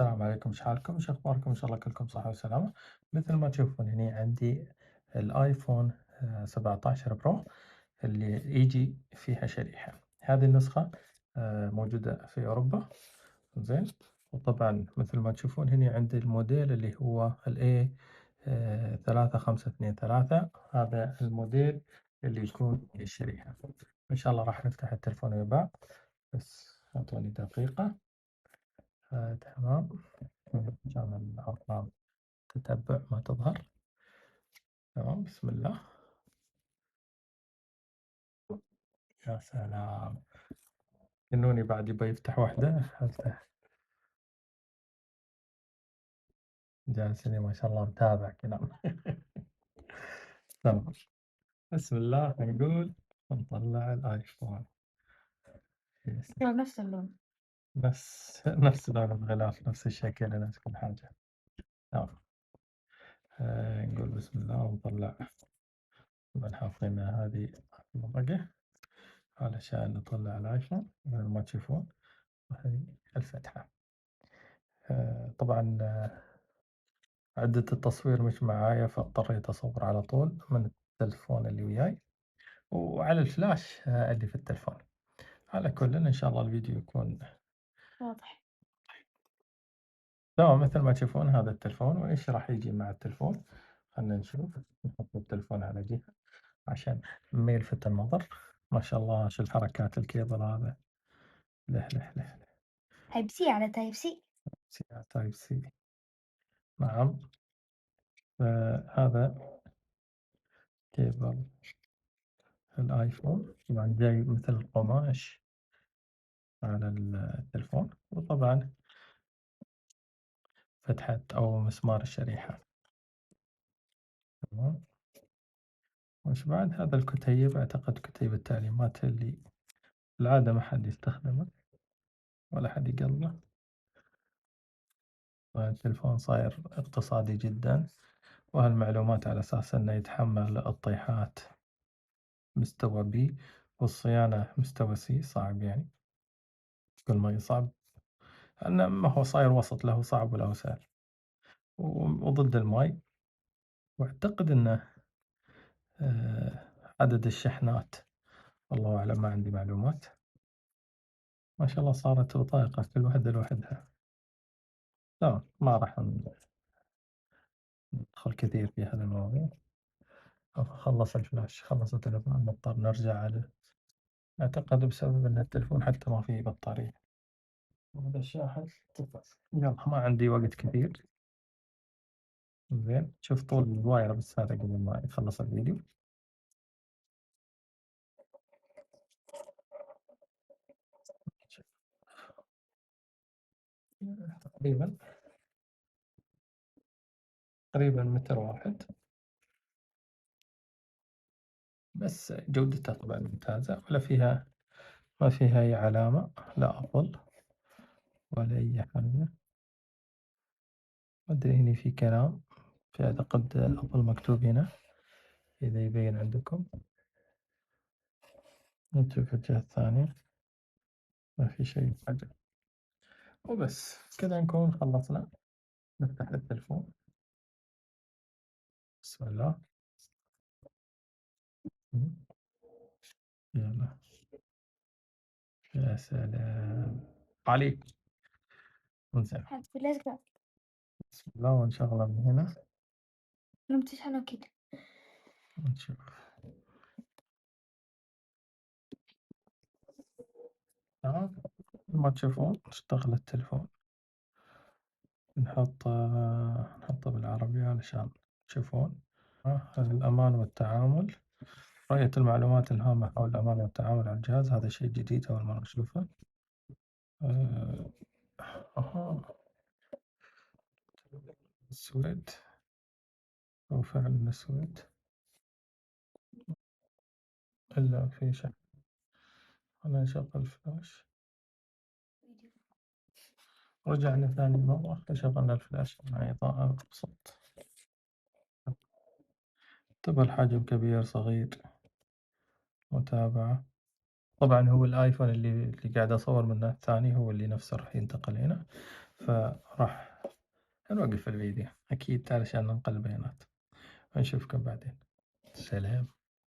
السلام عليكم، إيش حالكم؟ إيش أخباركم؟ إن شاء الله كلكم صحة وسلامة. مثل ما تشوفون هني عندي الآيفون 17 برو اللي يجي فيها شريحة. هذه النسخة موجودة في أوروبا. زين. وطبعًا مثل ما تشوفون هني عندي الموديل اللي هو الA 3523. هذا الموديل اللي يكون فيه الشريحة. إن شاء الله راح نفتح التلفون ويا بعض، بس أعطوني دقيقة. تمام. عشان الأرقام تتبع ما تظهر. تمام، بسم الله. يا سلام! كأنوني بعد يبغى يفتح واحدة أفتح. جالسين ما شاء الله متابع كلام. تمام، بسم الله نقول ونطلع الآيفون. يس. نفس اللون. نفس لون الغلاف، نفس الشكل، نفس كل حاجة. تمام. نقول بسم الله ونطلع. طبعًا حاطين هذه المطقة علشان نطلع الآيفون مثل ما تشوفون، وهذه الفتحة. طبعًا عدة التصوير مش معايا، فاضطريت أصور على طول من التلفون اللي وياي، وعلى الفلاش اللي في التلفون. على كلٍ إن شاء الله الفيديو يكون واضح. تمام. مثل ما تشوفون هذا التلفون، وإيش راح يجي مع التلفون. خلنا نشوف. نحط التلفون على جهة عشان ما يلفت النظر. ما شاء الله شو الحركات الكيبل هذا. له له له له. تايب سي على تايب سي. تايب سي. نعم. هذا كيبل الآيفون، طبعًا جاي مثل القماش على التلفون، وطبعًا فتحة أو مسمار الشريحة. تمام. وإيش بعد؟ هذا الكتيب، أعتقد كتيب التعليمات اللي بالعادة ما حد يستخدمه ولا حد يقلّه. التلفون صاير اقتصادي جدًا، وهالمعلومات على أساس إنه يتحمل الطيحات مستوى B، والصيانة مستوى C صعب يعني. كل ما يصعب لأنه ما هو صاير وسط، لا هو صعب ولا هو سهل، وضد الماي. وأعتقد إنه عدد الشحنات والله أعلم، ما عندي معلومات. ما شاء الله صارت بطاقة كل واحدة لوحدها. تمام، ما راح ندخل كثير في هذا الموضوع. خلص الفلاش، خلص التليفون، نضطر نرجع على. أعتقد بسبب إن التليفون حتى ما فيه بطارية، وهذا الشاحن طفى. يلا ما عندي وقت كثير. زين، شوف طول الواير بس هذا قبل ما يخلص الفيديو. شوف. تقريبًا متر واحد، بس جودته طبعًا ممتازة، ما فيها أي علامة، لا أبل ولا أي حاجة. ما أدري هني في كلام، في أعتقد أبل مكتوب هنا، إذا يبين عندكم. نشوف الجهة الثانية، ما في شيء حاجة. وبس كذا نكون خلصنا. نفتح التلفون. بسم الله. إمم. يلا. يا سلام عليك. انزين. الفلاش قاعد بسم الله ونشغله من هنا لما تشحنه كده. ونشوف. تمام. مثل ما تشوفون اشتغل التلفون. نحطه بالعربي علشان تشوفون. الأمان والتعامل. رؤية المعلومات الهامة حول الأمان والتعامل على الجهاز، هذا شيء جديد أول مرة أشوفه. آآ أها. أسود، هو فعلًا أسود. إلا في شيء. خلينا نشغل فلاش. رجعنا ثاني مرة فشغلنا الفلاش مع إضاءة بسيط. اعتبر حجم كبير، صغير، متابعة. طبعًا هو الآيفون اللي قاعد أصور منه الثاني هو اللي نفسه راح ينتقل هنا. فراح نوقف الفيديو أكيد علشان ننقل البيانات، ونشوفكم بعدين، سلام.